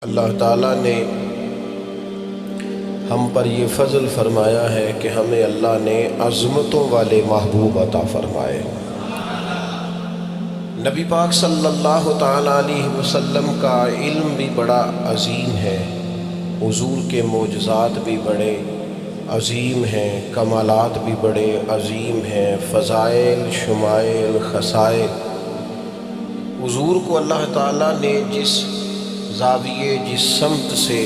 اللہ تعالیٰ نے ہم پر یہ فضل فرمایا ہے کہ ہمیں اللہ نے عظمتوں والے محبوب عطا فرمائے۔ نبی پاک صلی اللہ تعالیٰ علیہ وسلم کا علم بھی بڑا عظیم ہے، حضور کے معجزات بھی بڑے عظیم ہیں، کمالات بھی بڑے عظیم ہیں، فضائل، شمائل، خصائل۔ حضور کو اللہ تعالیٰ نے جس زاویے، جس سمت سے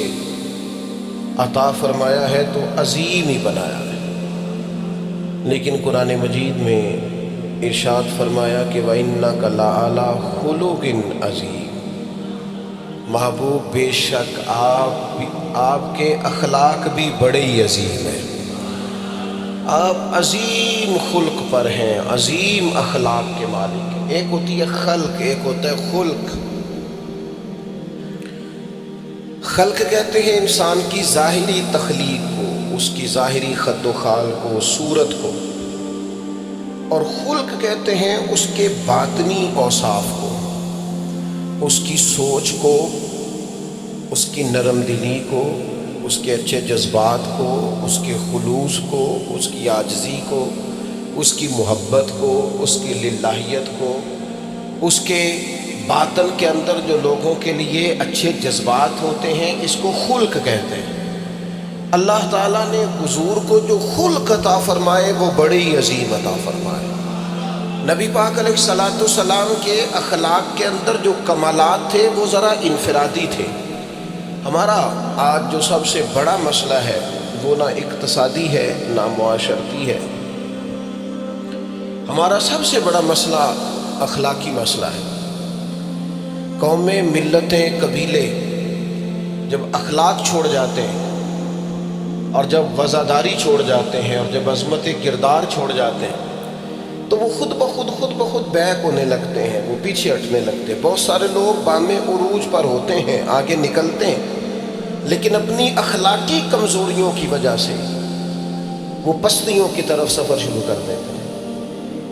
عطا فرمایا ہے تو عظیم ہی بنایا ہے، لیکن قرآن مجید میں ارشاد فرمایا کہ وَإِنَّكَ لَعَلَىٰ خُلُقٍ عَظِيمٍ، محبوب بے شک آپ کے اخلاق بھی بڑے ہی عظیم ہیں، آپ عظیم خلق پر ہیں، عظیم اخلاق کے مالک ہیں۔ ایک ہوتی ہے خلق، ایک ہوتا ہے خلق۔ خلق کہتے ہیں انسان کی ظاہری تخلیق کو، اس کی ظاہری خد و خال کو، صورت کو، اور خلق کہتے ہیں اس کے باطنی اوصاف کو، اس کی سوچ کو، اس کی نرم دلی کو، اس کے اچھے جذبات کو، اس کے خلوص کو، اس کی عاجزی کو، اس کی محبت کو، اس کی للہیت کو، اس کے باطن کے اندر جو لوگوں کے لیے اچھے جذبات ہوتے ہیں، اس کو خلق کہتے ہیں۔ اللہ تعالیٰ نے حضور کو جو خلق عطا فرمائے وہ بڑے ہی عظیم عطا فرمائے۔ نبی پاک علیہ السلام کے اخلاق کے اندر جو کمالات تھے وہ ذرا انفرادی تھے۔ ہمارا آج جو سب سے بڑا مسئلہ ہے وہ نہ اقتصادی ہے نہ معاشرتی ہے، ہمارا سب سے بڑا مسئلہ اخلاقی مسئلہ ہے۔ قومیں، ملتیں، قبیلے جب اخلاق چھوڑ جاتے ہیں، اور جب وزاداری چھوڑ جاتے ہیں، اور جب عظمت کردار چھوڑ جاتے ہیں، تو وہ خود بخود بیک ہونے لگتے ہیں، وہ پیچھے ہٹنے لگتے ہیں۔ بہت سارے لوگ بام عروج پر ہوتے ہیں، آگے نکلتے ہیں، لیکن اپنی اخلاقی کمزوریوں کی وجہ سے وہ پستیوں کی طرف سفر شروع کر دیتے ہیں۔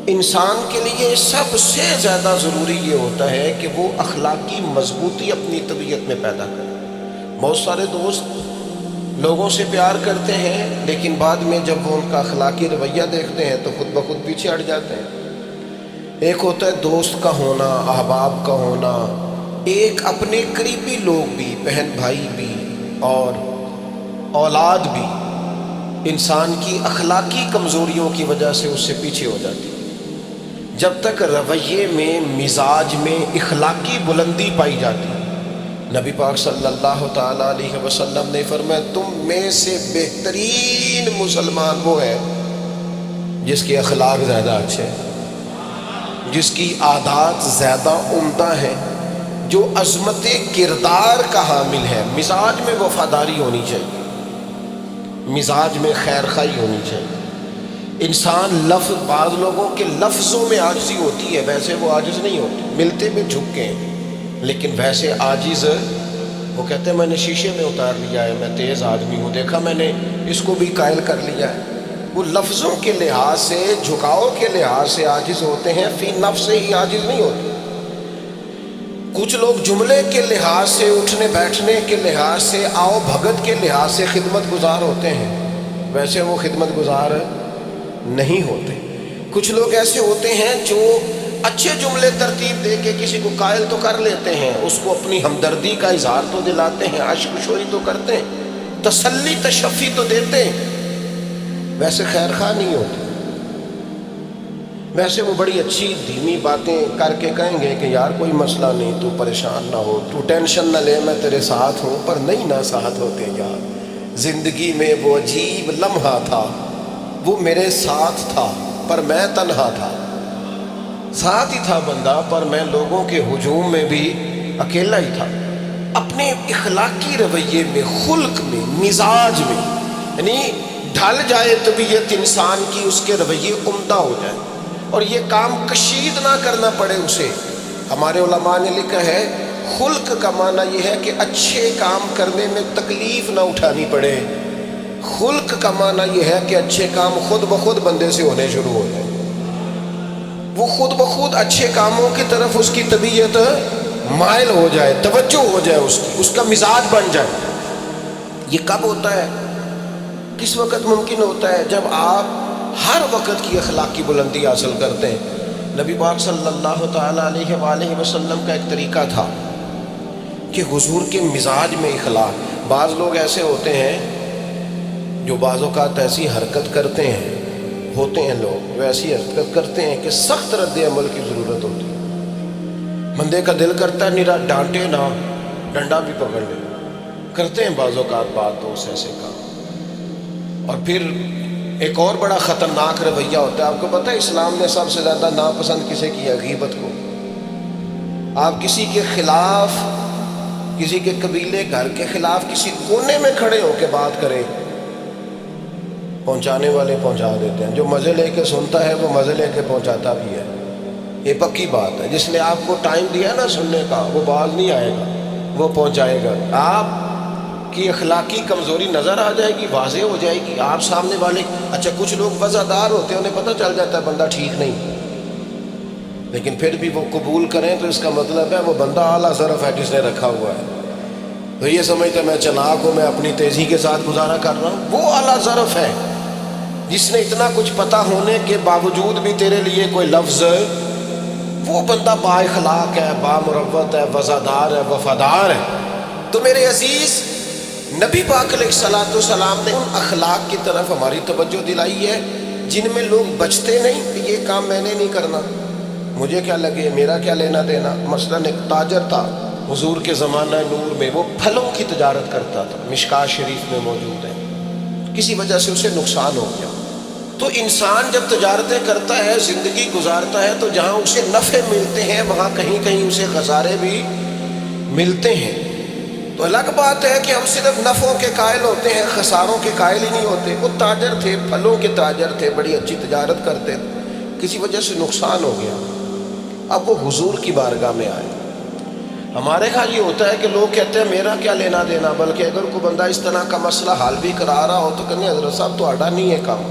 انسان کے لیے سب سے زیادہ ضروری یہ ہوتا ہے کہ وہ اخلاقی مضبوطی اپنی طبیعت میں پیدا کرے۔ بہت سارے دوست لوگوں سے پیار کرتے ہیں، لیکن بعد میں جب وہ ان کا اخلاقی رویہ دیکھتے ہیں تو خود بخود پیچھے ہٹ جاتے ہیں۔ ایک ہوتا ہے دوست کا ہونا، احباب کا ہونا، ایک اپنے قریبی لوگ بھی، بہن بھائی بھی اور اولاد بھی انسان کی اخلاقی کمزوریوں کی وجہ سے اس سے پیچھے ہو جاتی ہے۔ جب تک رویے میں، مزاج میں اخلاقی بلندی پائی جاتی ہے، نبی پاک صلی اللہ تعالیٰ علیہ وسلم نے فرمایا تم میں سے بہترین مسلمان وہ ہے جس کے اخلاق زیادہ اچھے ہیں، جس کی عادات زیادہ عمدہ ہیں، جو عظمت کردار کا حامل ہے۔ مزاج میں وفاداری ہونی چاہیے، مزاج میں خیر خواہی ہونی چاہیے۔ انسان بعض لوگوں کے لفظوں میں عاجزی ہوتی ہے، ویسے وہ عاجز نہیں ہوتے، ملتے بھی جھک کے ہیں، لیکن ویسے عاجز وہ کہتے ہیں میں نے شیشے میں اتار لیا ہے، میں تیز آدمی ہوں، دیکھا میں نے اس کو بھی قائل کر لیا ہے۔ وہ لفظوں کے لحاظ سے، جھکاؤ کے لحاظ سے عاجز ہوتے ہیں، فی نفس سے ہی عاجز نہیں ہوتے۔ کچھ لوگ جملے کے لحاظ سے، اٹھنے بیٹھنے کے لحاظ سے، آؤ بھگت کے لحاظ سے خدمت گزار ہوتے ہیں، ویسے وہ خدمت گزار نہیں ہوتے۔ کچھ لوگ ایسے ہوتے ہیں جو اچھے جملے ترتیب دے کے کسی کو قائل تو کر لیتے ہیں، اس کو اپنی ہمدردی کا اظہار تو دلاتے ہیں، عشق شوری تو کرتے ہیں، تسلی تشفی تو دیتے ہیں، ویسے خیر خواہ نہیں ہوتے۔ ویسے وہ بڑی اچھی دھیمی باتیں کر کے کہیں گے کہ یار کوئی مسئلہ نہیں، تو پریشان نہ ہو، تو ٹینشن نہ لے، میں تیرے ساتھ ہوں، پر نہیں نہ ساتھ ہوتے یار۔ زندگی میں وہ عجیب لمحہ تھا، وہ میرے ساتھ تھا پر میں تنہا تھا، ساتھ ہی تھا بندہ پر میں لوگوں کے ہجوم میں بھی اکیلا ہی تھا۔ اپنے اخلاقی رویے میں، خلق میں، مزاج میں، یعنی ڈھل جائے طبیعت انسان کی، اس کے رویے عمدہ ہو جائے، اور یہ کام کشید نہ کرنا پڑے اسے۔ ہمارے علماء نے لکھا ہے خلق کا معنی یہ ہے کہ اچھے کام کرنے میں تکلیف نہ اٹھانی پڑے۔ خلق کا معنی یہ ہے کہ اچھے کام خود بخود بندے سے ہونے شروع ہو جائیں، وہ خود بخود اچھے کاموں کی طرف اس کی طبیعت مائل ہو جائے، توجہ ہو جائے اس کا مزاج بن جائے. یہ کب ہوتا ہے؟ کس وقت ممکن ہوتا ہے؟ جب آپ ہر وقت کی اخلاقی بلندی حاصل کرتے ہیں. نبی پاک صلی اللہ تعالیٰ علیہ وآلہ وسلم کا ایک طریقہ تھا کہ حضور کے مزاج میں اخلاق. بعض لوگ ایسے ہوتے ہیں جو بعض اوقات ایسی حرکت کرتے ہیں، ہوتے ہیں لوگ جو ایسی حرکت کرتے ہیں کہ سخت رد عمل کی ضرورت ہوتی ہے. بندے کا دل کرتا ہے نیرا ڈانٹے نہ، ڈنڈا بھی پکڑ لے. کرتے ہیں بعض اوقات بات دوست ایسے کا. اور پھر ایک اور بڑا خطرناک رویہ ہوتا ہے. آپ کو پتہ ہے اسلام نے سب سے زیادہ ناپسند کسے کیا؟ غیبت کو. آپ کسی کے خلاف، کسی کے قبیلے گھر کے خلاف کسی کونے میں کھڑے ہو کے بات کریں، پہنچانے والے پہنچا دیتے ہیں. جو مزے لے کے سنتا ہے وہ مزے لے کے پہنچاتا بھی ہے. یہ پکی بات ہے. جس نے آپ کو ٹائم دیا نا سننے کا، وہ باز نہیں آئے گا، وہ پہنچائے گا. آپ کی اخلاقی کمزوری نظر آ جائے گی، واضح ہو جائے گی. آپ سامنے والے، اچھا کچھ لوگ وزادار ہوتے ہیں، انہیں پتہ چل جاتا ہے بندہ ٹھیک نہیں، لیکن پھر بھی وہ قبول کریں تو اس کا مطلب ہے وہ بندہ اعلیٰ ظرف ہے جس نے رکھا ہوا ہے. تو یہ سمجھتے میں چلاک ہوں، میں اپنی تیزی کے ساتھ گزارا کر رہا ہوں. وہ اعلیٰ ظرف ہے جس نے اتنا کچھ پتہ ہونے کے باوجود بھی تیرے لیے کوئی لفظ، وہ بندہ با اخلاق ہے، با مروت ہے، وزادار ہے، وفادار ہے. تو میرے عزیز، نبی پاک علیہ الصلوۃ والسلام نے ان اخلاق کی طرف ہماری توجہ دلائی ہے جن میں لوگ بچتے نہیں کہ یہ کام میں نے نہیں کرنا، مجھے کیا لگے، میرا کیا لینا دینا. مثلاً ایک تاجر تھا حضور کے زمانہ نور میں، وہ پھلوں کی تجارت کرتا تھا، مشکات شریف میں موجود ہے. کسی وجہ سے اسے نقصان ہو گیا. تو انسان جب تجارتیں کرتا ہے، زندگی گزارتا ہے، تو جہاں اسے نفع ملتے ہیں وہاں کہیں کہیں اسے خسارے بھی ملتے ہیں. تو الگ بات ہے کہ ہم صرف نفعوں کے قائل ہوتے ہیں، خساروں کے قائل ہی نہیں ہوتے. وہ تاجر تھے، پھلوں کے تاجر تھے، بڑی اچھی تجارت کرتے تھے، کسی وجہ سے نقصان ہو گیا. اب وہ حضور کی بارگاہ میں آئے. ہمارے ہاں یہ ہوتا ہے کہ لوگ کہتے ہیں میرا کیا لینا دینا، بلکہ اگر کوئی بندہ اس طرح کا مسئلہ حل بھی کرا رہا ہو تو کہنے حضرت صاحب تو آڈا نہیں ہے کام.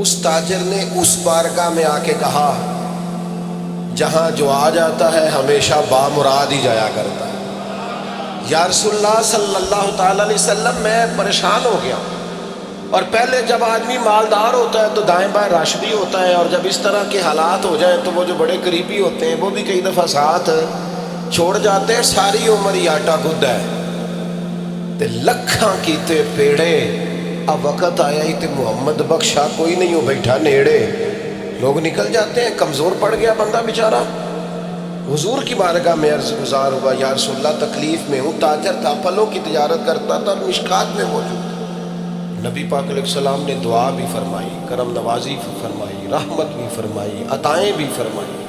اس تاجر نے اس بارگاہ میں آ کے کہا جہاں جو آ جاتا ہے ہمیشہ بامراد ہی جایا کرتا ہے. یا رسول اللہ صلی اللہ تعالیٰ علیہ وسلم، میں پریشان ہو گیا. اور پہلے جب آدمی مالدار ہوتا ہے تو دائیں بائیں رش بھی ہوتا ہے، اور جب اس طرح کے حالات ہو جائیں تو وہ جو بڑے قریبی ہوتے ہیں وہ بھی کئی دفعہ ساتھ چھوڑ جاتے ہیں. ساری عمر ہی آٹا گد ہے تے لکھاں کیتے پیڑے، اب وقت آیا ہی تے محمد بخشا کوئی نہیں ہو بیٹھا نیڑے. لوگ نکل جاتے ہیں، کمزور پڑ گیا بندہ بیچارہ. حضور کی بارگاہ میں عرض گزار ہوا، یا رسول اللہ تکلیف میں ہوں. تاجر تھا، پھلوں کی تجارت کرتا تھا، مشکات میں موجود. نبی پاک علیہ السلام نے دعا بھی فرمائی، کرم نوازی فرمائی، رحمت بھی فرمائی، عطائیں بھی فرمائی.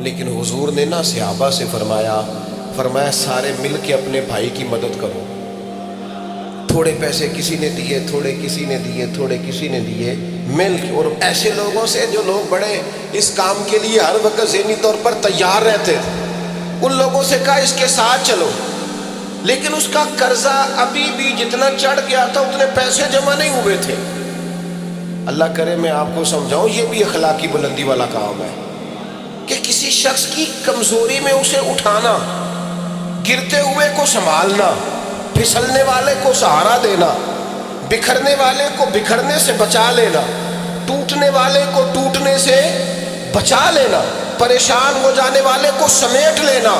لیکن حضور نے نا صحابہ سے فرمایا سارے مل کے اپنے بھائی کی مدد کرو. تھوڑے پیسے کسی نے دیے، تھوڑے کسی نے دیے، تھوڑے کسی نے دیے، مل کے. اور ایسے لوگوں سے جو لوگ بڑے اس کام کے لیے ہر وقت ذہنی طور پر تیار رہتے تھے، ان لوگوں سے کہا اس کے ساتھ چلو. لیکن اس کا قرضہ ابھی بھی جتنا چڑھ گیا تھا اتنے پیسے جمع نہیں ہوئے تھے. اللہ کرے میں آپ کو سمجھاؤں، یہ بھی اخلاقی بلندی والا کام ہے کہ کسی شخص کی کمزوری میں اسے اٹھانا، گرتے ہوئے کو سنبھالنا، پھسلنے والے کو سہارا دینا، بکھرنے والے کو بکھرنے سے بچا لینا، ٹوٹنے والے کو ٹوٹنے سے بچا لینا، پریشان ہو جانے والے کو سمیٹ لینا.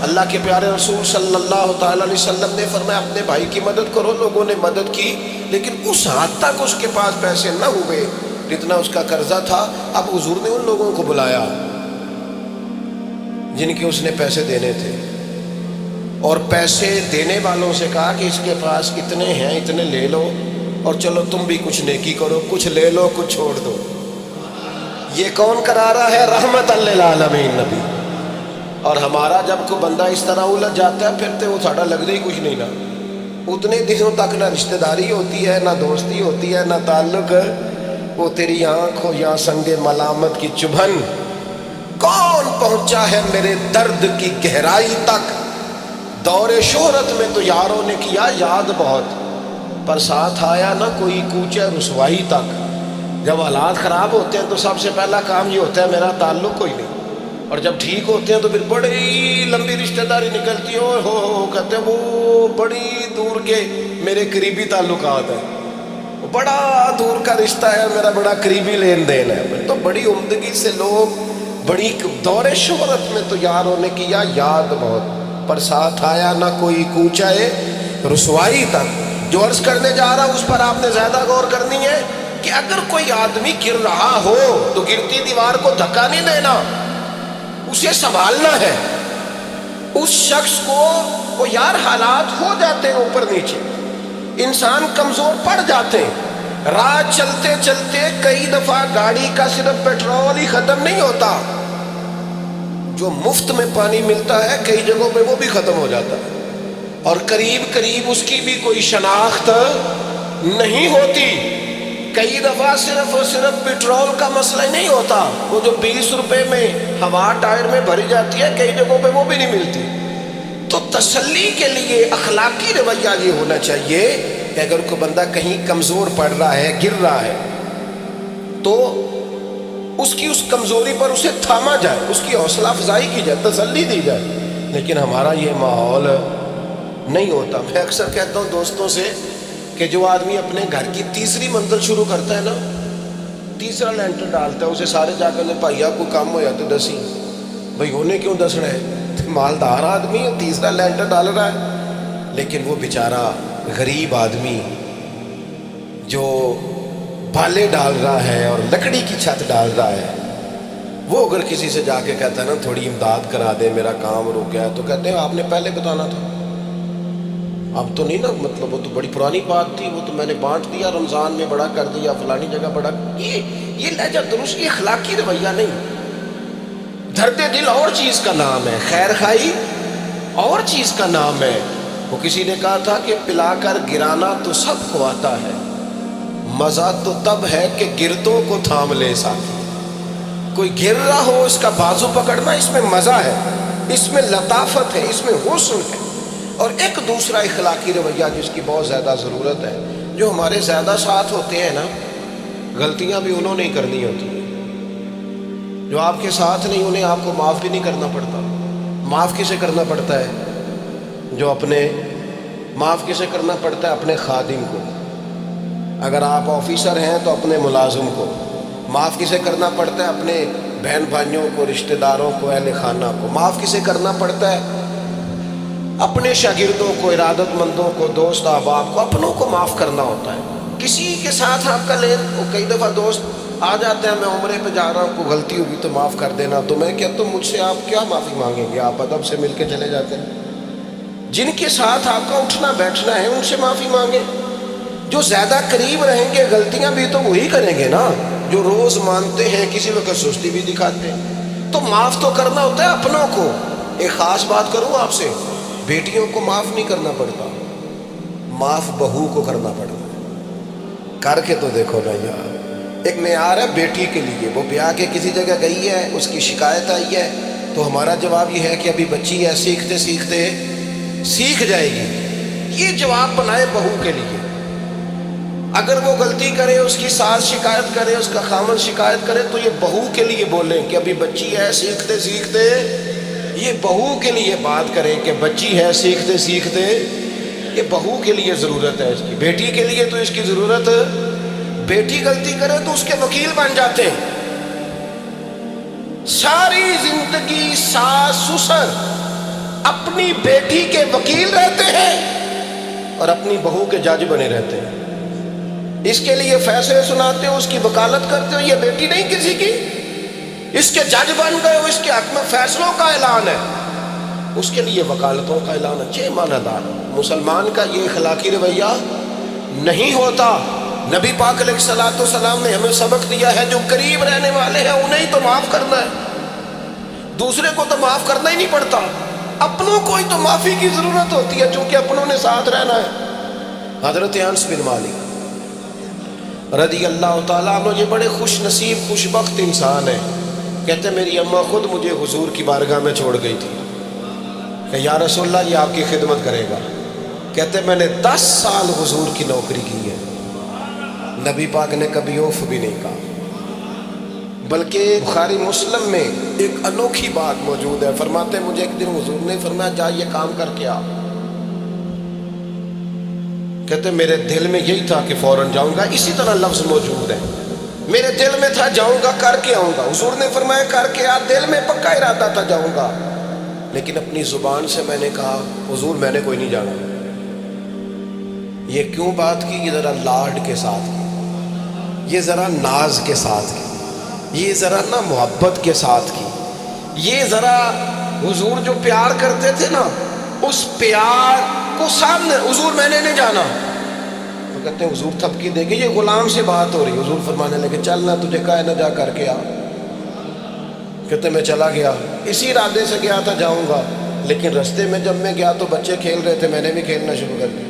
اللہ کے پیارے رسول صلی اللہ تعالیٰ علیہ وسلم نے فرمایا اپنے بھائی کی مدد کرو. لوگوں نے مدد کی، لیکن اس حد تک اس کے پاس پیسے نہ ہوئے جتنا اس کا قرضہ تھا. اب حضور نے ان لوگوں کو بلایا جن کے اس نے پیسے دینے تھے، اور پیسے دینے والوں سے کہا کہ اس کے پاس کتنے ہیں اتنے لے لو، اور چلو تم بھی کچھ نیکی کرو، کچھ لے لو کچھ چھوڑ دو. یہ کون کرا رہا ہے؟ رحمت للعالمین نبی. اور ہمارا جب کوئی بندہ اس طرح الجھ جاتا ہے پھر تو وہ ساڑا لگتا ہی کچھ نہیں نا. اتنے دنوں تک نہ رشتہ داری ہوتی ہے، نہ دوستی ہوتی ہے، نہ تعلق. وہ تیری آنکھ ہو یا سنگ ملامت کی چبھن، کون پہنچا ہے میرے درد کی گہرائی تک. دور شہرت میں تو یاروں نے کیا یاد بہت، پر ساتھ آیا نہ کوئی کوچے رسوائی تک. جب حالات خراب ہوتے ہیں تو سب سے پہلا کام یہ ہوتا ہے میرا تعلق کوئی نہیں. اور جب ٹھیک ہوتے ہیں تو پھر بڑی لمبی رشتہ داری نکلتی ہے، ہو کہتے ہیں وہ بڑی دور کے میرے قریبی تعلقات ہیں، بڑا دور کا رشتہ ہے میرا، بڑا قریبی لین دین ہے۔ تو بڑی عمدگی سے لوگ بڑی دور شہرت میں تو یاروں نے کیا یاد بہت، پر ساتھ آیا نہ کوئی کوچہ رسوائی تک۔ جو عرض کرنے جا رہا اس پر آپ نے زیادہ غور کرنی ہے کہ اگر کوئی آدمی گر رہا ہو تو گرتی دیوار کو دھکا نہیں دینا، اسے سنبھالنا ہے۔ اس شخص کو وہ یار حالات ہو جاتے ہیں اوپر نیچے، انسان کمزور پڑ جاتے ہیں، راہ چلتے چلتے کئی دفعہ گاڑی کا صرف پیٹرول ہی ختم نہیں ہوتا، جو مفت میں پانی ملتا ہے کئی جگہوں پہ وہ بھی ختم ہو جاتا ہے، اور قریب قریب اس کی بھی کوئی شناخت نہیں ہوتی۔ کئی دفعہ صرف اور صرف پیٹرول کا مسئلہ ہی نہیں ہوتا، وہ جو 20 روپے میں ہوا ٹائر میں بھری جاتی ہے کئی جگہوں پہ وہ بھی نہیں ملتی۔ تو تسلی کے لیے اخلاقی رویہ یہ ہونا چاہیے کہ اگر کوئی بندہ کہیں کمزور پڑ رہا ہے، گر رہا ہے، تو اس کی اس کمزوری پر اسے تھاما جائے، اس کی حوصلہ افزائی کی جائے، تسلی دی جائے۔ لیکن ہمارا یہ ماحول نہیں ہوتا۔ میں اکثر کہتا ہوں دوستوں سے کہ جو آدمی اپنے گھر کی تیسری منزل شروع کرتا ہے نا، تیسرا لینٹر ڈالتا ہے، اسے سارے جا کر بھائیا کوئی کام ہو جاتے دسی، بھائی انہیں کیوں دسنا ہے، مالدار آدمی ہے تیسرا لینٹر ڈال رہا ہے۔ لیکن وہ بیچارہ غریب آدمی جو بالے ڈال رہا ہے اور لکڑی کی چھت ڈال رہا ہے، وہ اگر کسی سے جا کے کہتا ہے نا تھوڑی امداد کرا دے میرا کام رک گیا، تو کہتے ہیں آپ نے پہلے بتانا تھا، اب تو نہیں نا، مطلب وہ تو بڑی پرانی بات تھی، وہ تو میں نے بانٹ دیا، رمضان میں بڑا کر دیا، فلانی جگہ بڑا۔ یہ لہجہ درست، یہ اخلاقی رویہ نہیں۔ درد دل اور چیز کا نام ہے، خیر خائی اور چیز کا نام ہے۔ وہ کسی نے کہا تھا کہ پلا کر گرانا تو سب کو آتا ہے، مزہ تو تب ہے کہ گرتوں کو تھام لے ساتھ۔ کوئی گر رہا ہو اس کا بازو پکڑنا، اس میں مزہ ہے، اس میں لطافت ہے، اس میں حسن ہے۔ اور ایک دوسرا اخلاقی رویہ جس کی بہت زیادہ ضرورت ہے، جو ہمارے زیادہ ساتھ ہوتے ہیں نا، غلطیاں بھی انہوں نے ہی کرنی ہوتی ہیں۔ جو آپ کے ساتھ نہیں انہیں آپ کو معاف بھی نہیں کرنا پڑتا۔ معاف کسے کرنا پڑتا ہے؟ جو اپنے معاف کسے کرنا پڑتا ہے؟ اپنے خادم کو۔ اگر آپ آفیسر ہیں تو اپنے ملازم کو۔ معاف کسے کرنا پڑتا ہے؟ اپنے بہن بھائیوں کو، رشتہ داروں کو، اہل خانہ کو۔ معاف کسے کرنا پڑتا ہے؟ اپنے شاگردوں کو، ارادت مندوں کو، دوست احباب کو، اپنوں کو معاف کرنا ہوتا ہے۔ کسی کے ساتھ آپ کا لین، کئی دفعہ دوست آ جاتے ہیں، میں عمرے پہ جا رہا ہوں، کوئی غلطی ہوگی تو معاف کر دینا، تو میں کہتا ہوں مجھ سے آپ کیا معافی مانگیں گے، آپ ادب سے مل کے چلے جاتے ہیں۔ جن کے ساتھ آپ کا اٹھنا بیٹھنا ہے ان سے معافی مانگیں۔ جو زیادہ قریب رہیں گے غلطیاں بھی تو وہی کریں گے نا، جو روز مانتے ہیں، کسی وقت سستی بھی دکھاتے ہیں۔ تو معاف تو کرنا ہوتا ہے اپنوں کو۔ ایک خاص بات کروں آپ سے، بیٹیوں کو معاف نہیں کرنا پڑتا، معاف بہو کو کرنا پڑتا ہے۔ کر کے تو دیکھو نا یار، ایک معیار ہے بیٹی کے لیے، وہ بیاہ کے کسی جگہ گئی ہے، اس کی شکایت آئی ہے، تو ہمارا جواب یہ ہے کہ ابھی بچی ہے، سیکھتے سیکھتے سیکھ جائے گی۔ یہ جواب بنائے بہو کے لیے۔ اگر وہ غلطی کرے، اس کی ساس شکایت کرے، اس کا خامن شکایت کرے، تو یہ بہو کے لیے بولیں کہ ابھی بچی ہے، سیکھتے سیکھتے۔ یہ بہو کے لیے بات کریں کہ بچی ہے، سیکھتے سیکھتے۔ یہ بہو کے لیے ضرورت ہے اس کی۔ بیٹی کے لیے تو اس کی ضرورت، بیٹی غلطی کرے تو اس کے وکیل بن جاتے ہیں۔ ساری زندگی ساس سسر اپنی بیٹی کے وکیل رہتے ہیں اور اپنی بہو کے جج بنے رہتے ہیں۔ اس کے لیے فیصلے سناتے ہو، اس کی وکالت کرتے ہو، یہ بیٹی نہیں کسی کی، اس کے جج بن گئے ہو، اس کے حق میں فیصلوں کا اعلان ہے، اس کے لیے وکالتوں کا اعلان ہے۔ چھ معنی دار مسلمان کا یہ اخلاقی رویہ نہیں ہوتا۔ نبی پاک علیہ الصلوۃ والسلام نے ہمیں سبق دیا ہے، جو قریب رہنے والے ہیں انہیں تو معاف کرنا ہے، دوسرے کو تو معاف کرنا ہی نہیں پڑتا۔ اپنوں کو ہی تو معافی کی ضرورت ہوتی ہے، چونکہ اپنوں نے ساتھ رہنا ہے۔ حضرت انس بن مالک رضی اللہ تعالیٰ عنہ یہ بڑے خوش نصیب خوش بخت انسان ہیں۔ کہتے میری اماں خود مجھے حضور کی بارگاہ میں چھوڑ گئی تھی کہ یا رسول اللہ یہ آپ کی خدمت کرے گا۔ کہتے میں نے 10 سال حضور کی نوکری کی ہے، نبی پاک نے کبھی اوف بھی نہیں کہا۔ بلکہ بخاری مسلم میں ایک انوکھی بات موجود ہے. فرماتے ہیں مجھے ایک دن حضور نے فرمایا جا یہ کام کر کے آ. کہتے میرے دل میں یہی تھا کہ فوراً جاؤں گا. اسی طرح لفظ موجود ہے, میرے دل میں تھا جاؤں گا کر کے آؤں گا. حضور نے فرمایا کر کے آ. دل میں پکا ارادہ تھا جاؤں گا, لیکن اپنی زبان سے میں نے کہا حضور میں نے کوئی نہیں جانا. یہ کیوں بات کی؟ یہ ذرا لاڈ کے ساتھ کی, یہ ذرا ناز کے ساتھ کی, یہ ذرا نا محبت کے ساتھ کی. یہ ذرا حضور جو پیار کرتے تھے نا, اس پیار کو سامنے, حضور میں نے نہیں جانا. تو کہتے ہیں حضور تھپکی دے گے, یہ غلام سے بات ہو رہی. حضور فرمانے لگے چل نہ تجھے کہا ہے نہ جا کر کے آ. کہتے میں چلا گیا, اسی ارادے سے گیا تھا جاؤں گا, لیکن رستے میں جب میں گیا تو بچے کھیل رہے تھے, میں نے بھی کھیلنا شروع کر دیا.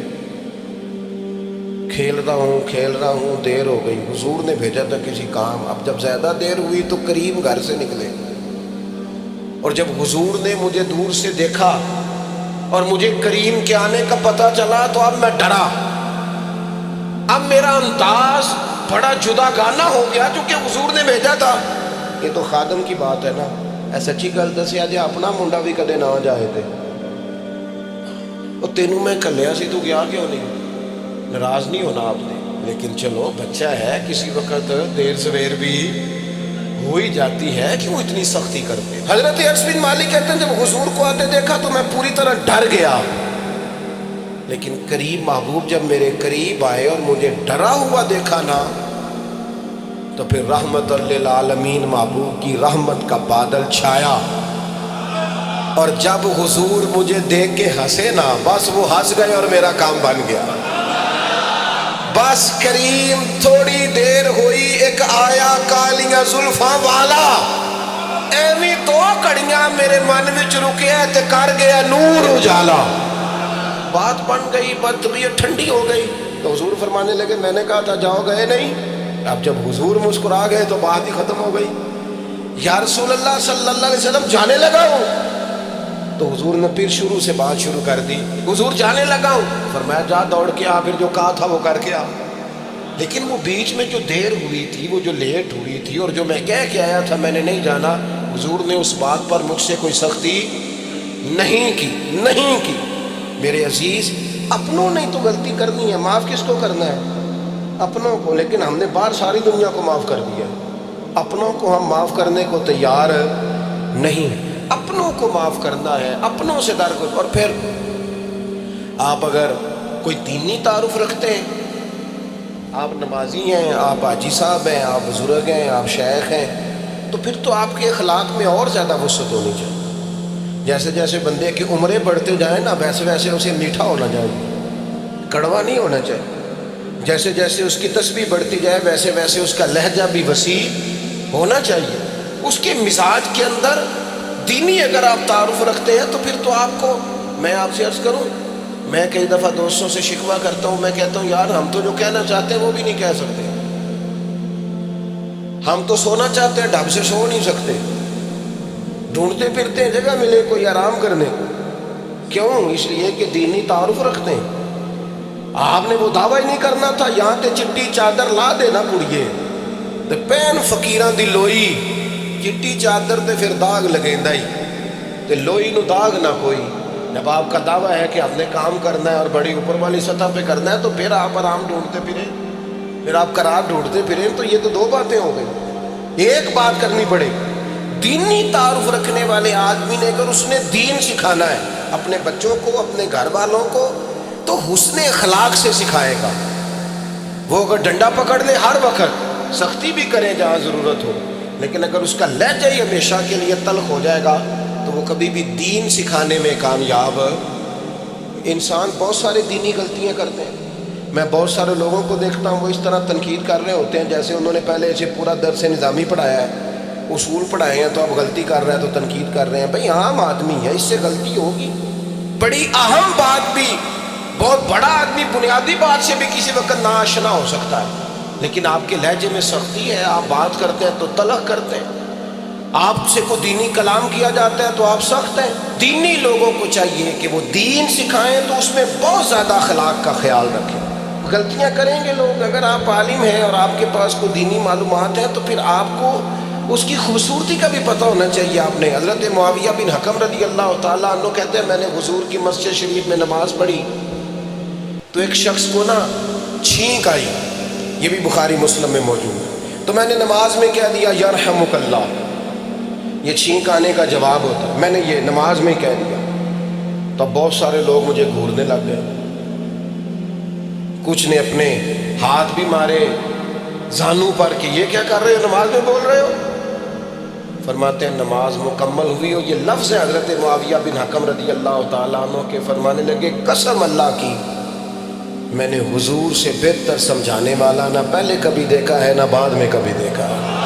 کھیل رہا ہوں, دیر ہو گئی. حضور نے بھیجا تھا کسی کام. اب جب زیادہ دیر ہوئی تو کریم گھر سے نکلے, اور جب حضور نے مجھے دور سے دیکھا اور مجھے کریم کے آنے کا پتہ چلا تو اب میں ڈرا. اب میرا انداز بڑا جدا گانا ہو گیا جو کہ حضور نے بھیجا تھا. یہ تو خادم کی بات ہے نا, اے سچی گل دسیا جی اپنا منڈا بھی کدے نہ جائے تھے. اور تینوں میں کلیا سی, تو گیا کیوں نہیں؟ ناراض نہیں ہونا آپ نے, لیکن چلو بچہ ہے, کسی وقت دیر سویر بھی ہو ہی جاتی ہے, کیوں اتنی سختی کرتے؟ حضرت انس بن مالک کہتے ہیں جب حضور کو آتے دیکھا تو میں پوری طرح ڈر گیا, لیکن قریب محبوب جب میرے قریب آئے اور مجھے ڈرا ہوا دیکھا نا, تو پھر رحمت للعالمین محبوب کی رحمت کا بادل چھایا. اور جب حضور مجھے دیکھ کے ہنسے نا, بس وہ ہنس گئے اور میرا کام بن گیا. بس کریم تھوڑی دیر ہوئی, ایک آیا کالیاں زلفاں والا, ایویں دو کڑیاں میرے من وچ رکیا تے کر گیا نور اجالا. بات بن گئی, بات طبیعت ٹھنڈی ہو گئی. تو حضور فرمانے لگے میں نے کہا تھا جاؤ, گئے نہیں. اب جب حضور مسکرا گئے تو بات ہی ختم ہو گئی. یا رسول اللہ صلی اللہ علیہ وسلم جانے لگا ہوں. تو حضور نے پھر شروع سے بات شروع کر دی, حضور جانے لگا ہوں. فرمایا جا دوڑ کے آ, پھر جو کہا تھا وہ کر کے آ. لیکن وہ بیچ میں جو دیر ہوئی تھی, وہ جو لیٹ ہوئی تھی, اور جو میں کہہ کے آیا تھا میں نے نہیں جانا, حضور نے اس بات پر مجھ سے کوئی سختی نہیں کی. میرے عزیز, اپنوں نے تو غلطی کرنی ہے, معاف کس کو کرنا ہے؟ اپنوں کو. لیکن ہم نے باہر ساری دنیا کو معاف کر دیا, اپنوں کو ہم معاف کرنے کو تیار نہیں. اپنوں کو معاف کرنا ہے, اپنوں سے در کو. اور پھر آپ اگر کوئی دینی تعارف رکھتے ہیں, آپ نمازی ہیں, آپ حاجی صاحب ہیں, آپ بزرگ ہیں, آپ شیخ ہیں, تو پھر تو آپ کے اخلاق میں اور زیادہ وسعت ہونی چاہیے. جیسے جیسے بندے کی عمریں بڑھتے جائیں نا, ویسے ویسے اسے میٹھا ہونا چاہیے, کڑوا نہیں ہونا چاہیے. جیسے جیسے اس کی تسبیح بڑھتی جائے ویسے ویسے اس کا لہجہ بھی وسیع ہونا چاہیے. اس کے مزاج کے اندر دینی اگر آپ تعارف رکھتے ہیں تو پھر تو آپ کو, میں آپ سے عرض کروں, میں کئی دفعہ دوستوں سے شکوہ کرتا ہوں, میں کہتا ہوں یار ہم تو جو کہنا چاہتے ہیں وہ بھی نہیں کہہ سکتے. ہم تو سونا چاہتے ہیں, ڈھب سے سو نہیں سکتے, ڈھونڈتے پھرتے ہیں جگہ ملے کوئی آرام کرنے کو. کیوں؟ اس لیے کہ دینی تعارف رکھتے ہیں. آپ نے وہ دعویٰ ہی نہیں کرنا تھا, یہاں تے چٹی چادر لا دینا کڑیے تے پین فقیراں دی لوئی, چٹی چادر تے پھر داغ لگیندا ہی, تے لوئی نو داغ نہ کوئی. جب آپ کا دعویٰ ہے کہ ہم نے کام کرنا ہے اور بڑی اوپر والی سطح پہ کرنا ہے, تو پھر آپ آرام ڈھونڈتے پھریں, پھر آپ قرار ڈھونڈتے پھریں. تو یہ تو دو باتیں ہو گئی. ایک بات کرنی پڑے, دینی تعارف رکھنے والے آدمی نے اگر اس نے دین سکھانا ہے اپنے بچوں کو, اپنے گھر والوں کو, تو حسن اخلاق سے سکھائے گا. وہ اگر ڈنڈا پکڑ لے ہر وقت, سختی بھی کریں جہاں ضرورت ہو, لیکن اگر اس کا لہجہ ہی ہمیشہ کے لیے تلخ ہو جائے گا تو وہ کبھی بھی دین سکھانے میں کامیاب. انسان بہت سارے دینی غلطیاں کرتے ہیں. میں بہت سارے لوگوں کو دیکھتا ہوں, وہ اس طرح تنقید کر رہے ہوتے ہیں جیسے انہوں نے پہلے اسے پورا درس نظامی پڑھایا ہے, اصول پڑھائے ہیں, تو اب غلطی کر رہا ہے تو تنقید کر رہے ہیں. بھئی عام آدمی ہے, اس سے غلطی ہوگی. بڑی اہم بات بھی, بہت بڑا آدمی بنیادی بات سے بھی کسی وقت ناآشنا ہو سکتا ہے, لیکن آپ کے لہجے میں سختی ہے, آپ بات کرتے ہیں تو تلخ کرتے ہیں, آپ سے کو دینی کلام کیا جاتا ہے تو آپ سخت ہیں. دینی لوگوں کو چاہیے کہ وہ دین سکھائیں تو اس میں بہت زیادہ اخلاق کا خیال رکھیں. غلطیاں کریں گے لوگ. اگر آپ عالم ہیں اور آپ کے پاس کوئی دینی معلومات ہیں تو پھر آپ کو اس کی خوبصورتی کا بھی پتہ ہونا چاہیے آپ نے۔ حضرت معاویہ بن حکم رضی اللہ تعالیٰ عنہ کہتے ہیں میں نے حضور کی مسجد شریف میں نماز پڑھی تو ایک شخص کو نا چھینک آئی، یہ بھی بخاری مسلم میں موجود ہے، تو میں نے نماز میں کہہ دیا یرحمک اللہ، یہ چھینک آنے کا جواب ہوتا ہے، میں نے یہ نماز میں کہہ دیا تو بہت سارے لوگ مجھے گھورنے لگ گئے، کچھ نے اپنے ہاتھ بھی مارے زانو پر کہ یہ کیا کر رہے ہو، نماز میں بول رہے ہو۔ فرماتے ہیں نماز مکمل ہوئی اور یہ لفظ ہے حضرت معاویہ بن حکم رضی اللہ تعالیٰ عنہ کے، فرمانے لگے قسم اللہ کی میں نے حضور سے بہتر سمجھانے والا نہ پہلے کبھی دیکھا ہے نہ بعد میں کبھی دیکھا ہے۔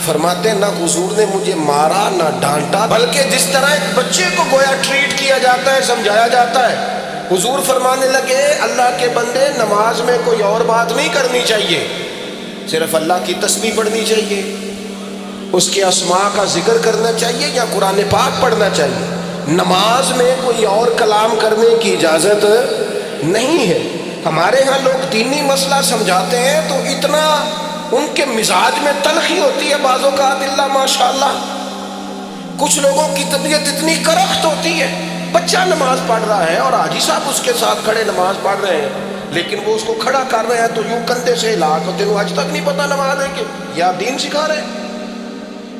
فرماتے ہیں نہ حضور نے مجھے مارا نہ ڈانٹا، بلکہ جس طرح ایک بچے کو گویا ٹریٹ کیا جاتا ہے، سمجھایا جاتا ہے، حضور فرمانے لگے اللہ کے بندے نماز میں کوئی اور بات نہیں کرنی چاہیے، صرف اللہ کی تسبیح پڑھنی چاہیے، اس کے اسماء کا ذکر کرنا چاہیے یا قرآن پاک پڑھنا چاہیے، نماز میں کوئی اور کلام کرنے کی اجازت نہیں ہے۔ ہمارے ہاں لوگ دینی مسئلہ سمجھاتے ہیں تو اتنا ان کے مزاج میں تلخی ہوتی ہے بعض اوقات، اللہ ماشاءاللہ کچھ لوگوں کی طبیعت اتنی کرخت ہوتی ہے، بچہ نماز پڑھ رہا ہے اور حاجی صاحب اس کے ساتھ کھڑے نماز پڑھ رہے ہیں لیکن وہ اس کو کھڑا کر رہے ہیں تو یوں کندھے سے ہلا تو تینوں آج تک نہیں پتہ نماز ہے کہ یہ آپ دین سکھا رہے ہیں،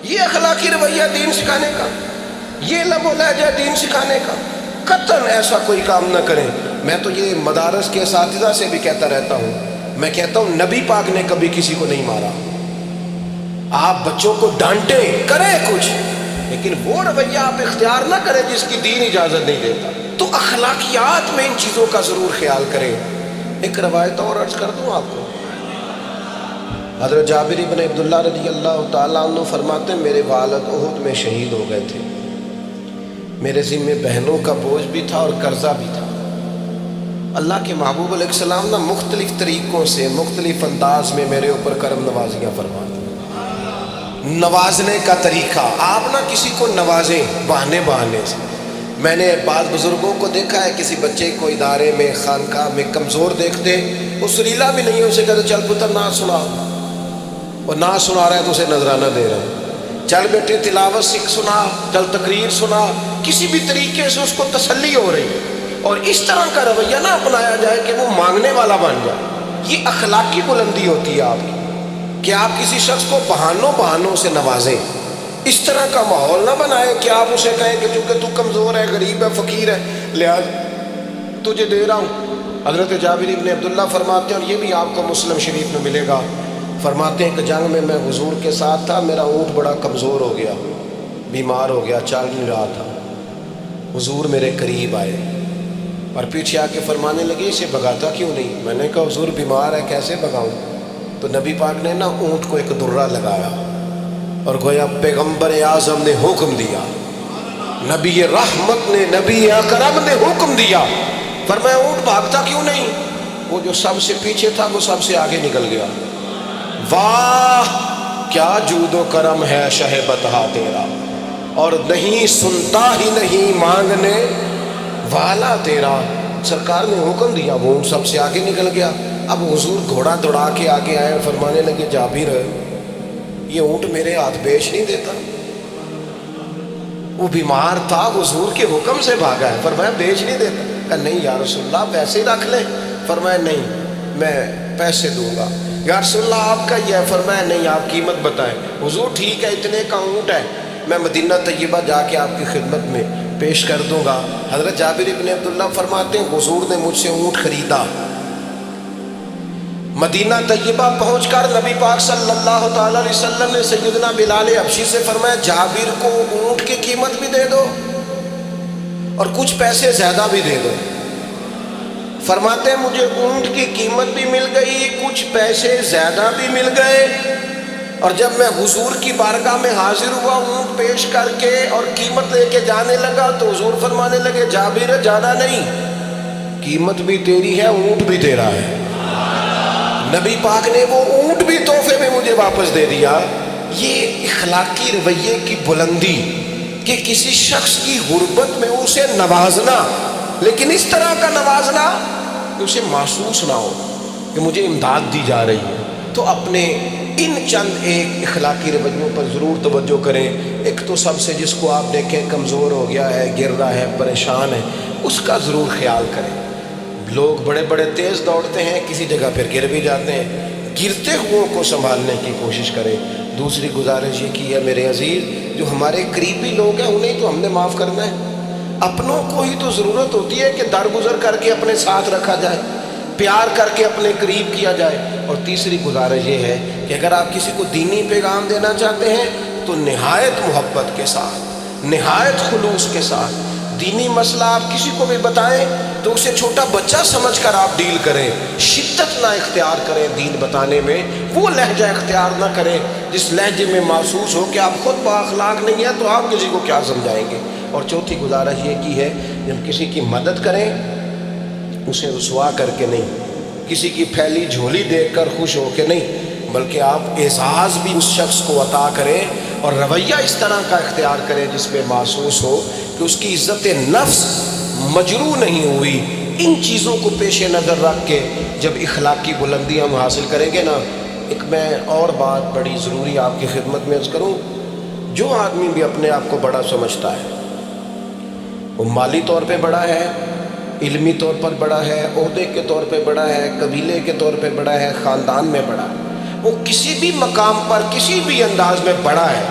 یہ اخلاقی رویہ دین سکھانے کا، یہ لب و لہجہ دین سکھانے کا، قطعاً ایسا کوئی کام نہ کریں۔ میں تو یہ مدارس کے اساتذہ سے بھی کہتا رہتا ہوں، میں کہتا ہوں نبی پاک نے کبھی کسی کو نہیں مارا، آپ بچوں کو ڈانٹیں کریں کچھ لیکن وہ رویہ آپ اختیار نہ کریں جس کی دین اجازت نہیں دیتا۔ تو اخلاقیات میں ان چیزوں کا ضرور خیال کریں۔ ایک روایت اور عرض کر دوں آپ کو، حضرت جابر بن عبداللہ رضی اللہ تعالیٰ عنہ فرماتے ہیں میرے والد احد میں شہید ہو گئے تھے، میرے ذمہ بہنوں کا بوجھ بھی تھا اور قرضہ بھی تھا۔ اللہ کے محبوب علیہ السلام نے مختلف طریقوں سے مختلف انداز میں میرے اوپر کرم نوازیاں فرمائی۔ نوازنے کا طریقہ، آپ نہ کسی کو نوازیں بہانے بہانے سے۔ میں نے بعض بزرگوں کو دیکھا ہے کسی بچے کو ادارے میں خانقاہ میں کمزور دیکھتے وہ سریلا بھی نہیں ہے، اسے کہتے چل پتر نہ سنا، اور نہ سنا رہا ہے تو اسے نذرانہ دے رہا ہے، چل بیٹے تلاوت سکھ سنا، چل تقریر سنا، کسی بھی طریقے سے اس کو تسلی ہو رہی ہے۔ اور اس طرح کا رویہ نہ اپنایا جائے کہ وہ مانگنے والا بن جائے، یہ اخلاقی بلندی ہوتی ہے آپ کی کہ آپ کسی شخص کو بہانوں سے نوازیں، اس طرح کا ماحول نہ بنائے کہ آپ اسے کہیں کہ چونکہ تو کمزور ہے، غریب ہے، فقیر ہے، لہذا تجھے دے رہا ہوں۔ حضرت جابر بن عبداللہ فرماتے ہیں اور یہ بھی آپ کو مسلم شریف میں ملے گا، فرماتے ہیں کہ جنگ میں حضور کے ساتھ تھا، میرا اونٹ بڑا کمزور ہو گیا، بیمار ہو گیا، چل نہیں رہا تھا، حضور میرے قریب آئے اور پیچھے آ کے فرمانے لگے اسے بھگاتا کیوں نہیں؟ میں نے کہا حضور بیمار ہے کیسے بھگاؤں؟ تو نبی پاک نے نا اونٹ کو ایک درہ لگایا اور گویا پیغمبر اعظم نے حکم دیا، نبی رحمت نے، نبی اکرم نے حکم دیا، فرمایا اونٹ بھاگتا کیوں نہیں؟ وہ جو سب سے پیچھے تھا وہ سب سے آگے نکل گیا۔ واہ کیا جود و کرم ہے شہ بطحا تیرا، اور نہیں سنتا ہی نہیں مانگنے والا تیرا۔ سرکار نے حکم دیا، وہ اونٹ سب سے آگے نکل گیا۔ اب حضور گھوڑا دوڑا کے آگے آئے، فرمانے لگے جابر یہ اونٹ میرے ہاتھ بیچ نہیں دیتا، وہ بیمار تھا حضور کے حکم سے بھاگا ہے، فرمایا بیچ نہیں دیتا؟ کہا نہیں یا رسول اللہ ویسے ہی رکھ لیں، فرمایا نہیں میں پیسے دوں گا۔ یا رسول اللہ آپ کا یہ ہے، فرمایا نہیں آپ قیمت بتائیں۔ حضور ٹھیک ہے اتنے کا اونٹ ہے، میں مدینہ طیبہ جا کے آپ کی خدمت میں پیش کر دوں گا۔ حضرت جابر بن عبداللہ فرماتے ہیں حضور نے مجھ سے اونٹ خریدا، مدینہ طیبہ پہنچ کر نبی پاک صلی اللہ تعالی علیہ وسلم نے سیدنا بلال حبشی سے فرمایا جابر کو اونٹ کی قیمت بھی دے دو اور کچھ پیسے زیادہ بھی دے دو۔ فرماتے ہیں مجھے اونٹ کی قیمت بھی مل گئی، کچھ پیسے زیادہ بھی مل گئے، اور جب میں حضور کی بارگاہ میں حاضر ہوا اونٹ پیش کر کے اور قیمت لے کے جانے لگا تو حضور فرمانے لگے جابر جانا نہیں، قیمت بھی تیری ہے اونٹ بھی تیرا ہے۔ نبی پاک نے وہ اونٹ بھی تحفے میں مجھے واپس دے دیا۔ یہ اخلاقی رویے کی بلندی کہ کسی شخص کی غربت میں اسے نوازنا، لیکن اس طرح کا نوازنا کہ اسے محسوس نہ ہو کہ مجھے امداد دی جا رہی ہے۔ تو اپنے ان چند ایک اخلاقی رویوں پر ضرور توجہ کریں۔ ایک تو سب سے جس کو آپ دیکھیں کمزور ہو گیا ہے، گر رہا ہے، پریشان ہے، اس کا ضرور خیال کریں۔ لوگ بڑے بڑے تیز دوڑتے ہیں، کسی جگہ پھر گر بھی جاتے ہیں، گرتے ہوئوں کو سنبھالنے کی کوشش کریں۔ دوسری گزارش یہ کی ہے میرے عزیز، جو ہمارے قریبی لوگ ہیں انہیں تو ہم نے معاف کرنا ہے، اپنوں کو ہی تو ضرورت ہوتی ہے کہ درگزر کر کے اپنے ساتھ رکھا جائے، پیار کر کے اپنے قریب کیا جائے۔ اور تیسری گزارش یہ ہے کہ اگر آپ کسی کو دینی پیغام دینا چاہتے ہیں تو نہایت محبت کے ساتھ، نہایت خلوص کے ساتھ دینی مسئلہ آپ کسی کو بھی بتائیں تو اسے چھوٹا بچہ سمجھ کر آپ ڈیل کریں، شدت نہ اختیار کریں دین بتانے میں، وہ لہجہ اختیار نہ کریں جس لہجے میں محسوس ہو کہ آپ خود بااخلاق نہیں ہیں تو آپ کسی کو کیا سمجھائیں گے۔ اور چوتھی گزارش یہ کی ہے جب کسی کی مدد کریں اسے رسوا کر کے نہیں، کسی کی پھیلی جھولی دیکھ کر خوش ہو کے نہیں، بلکہ آپ اعزاز بھی اس شخص کو عطا کریں اور رویہ اس طرح کا اختیار کریں جس میں محسوس ہو کہ اس کی عزت نفس مجروح نہیں ہوئی۔ ان چیزوں کو پیش نظر رکھ کے جب اخلاقی بلندی ہم حاصل کریں گے نا، ایک میں اور بات بڑی ضروری آپ کی خدمت میں عرض کروں، جو آدمی بھی اپنے آپ کو بڑا سمجھتا ہے، وہ مالی طور پہ بڑا ہے، علمی طور پر بڑا ہے، عہدے کے طور پہ بڑا ہے، قبیلے کے طور پہ بڑا ہے، خاندان میں بڑا ہے، وہ کسی بھی مقام پر کسی بھی انداز میں بڑا ہے،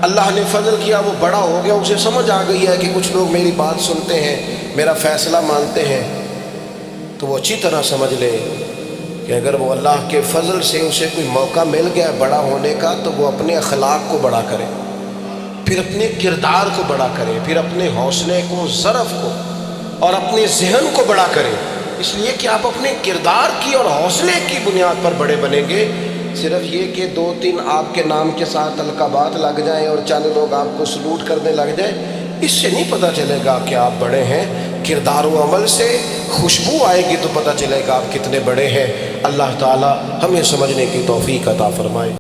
اللہ نے فضل کیا وہ بڑا ہو گیا، اسے سمجھ آ گئی ہے کہ کچھ لوگ میری بات سنتے ہیں، میرا فیصلہ مانتے ہیں، تو وہ اچھی طرح سمجھ لے کہ اگر وہ اللہ کے فضل سے اسے کوئی موقع مل گیا بڑا ہونے کا تو وہ اپنے اخلاق کو بڑا کرے، پھر اپنے کردار کو بڑا کرے، پھر اپنے حوصلے کو، ظرف کو اور اپنے ذہن کو بڑا کرے، اس لیے کہ آپ اپنے کردار کی اور حوصلے کی بنیاد پر بڑے بنیں گے۔ صرف یہ کہ دو تین آپ کے نام کے ساتھ القابات لگ جائیں اور چند لوگ آپ کو سلوٹ کرنے لگ جائیں، اس سے نہیں پتہ چلے گا کہ آپ بڑے ہیں۔ کردار و عمل سے خوشبو آئے گی تو پتہ چلے گا آپ کتنے بڑے ہیں۔ اللہ تعالی ہمیں سمجھنے کی توفیق عطا فرمائے۔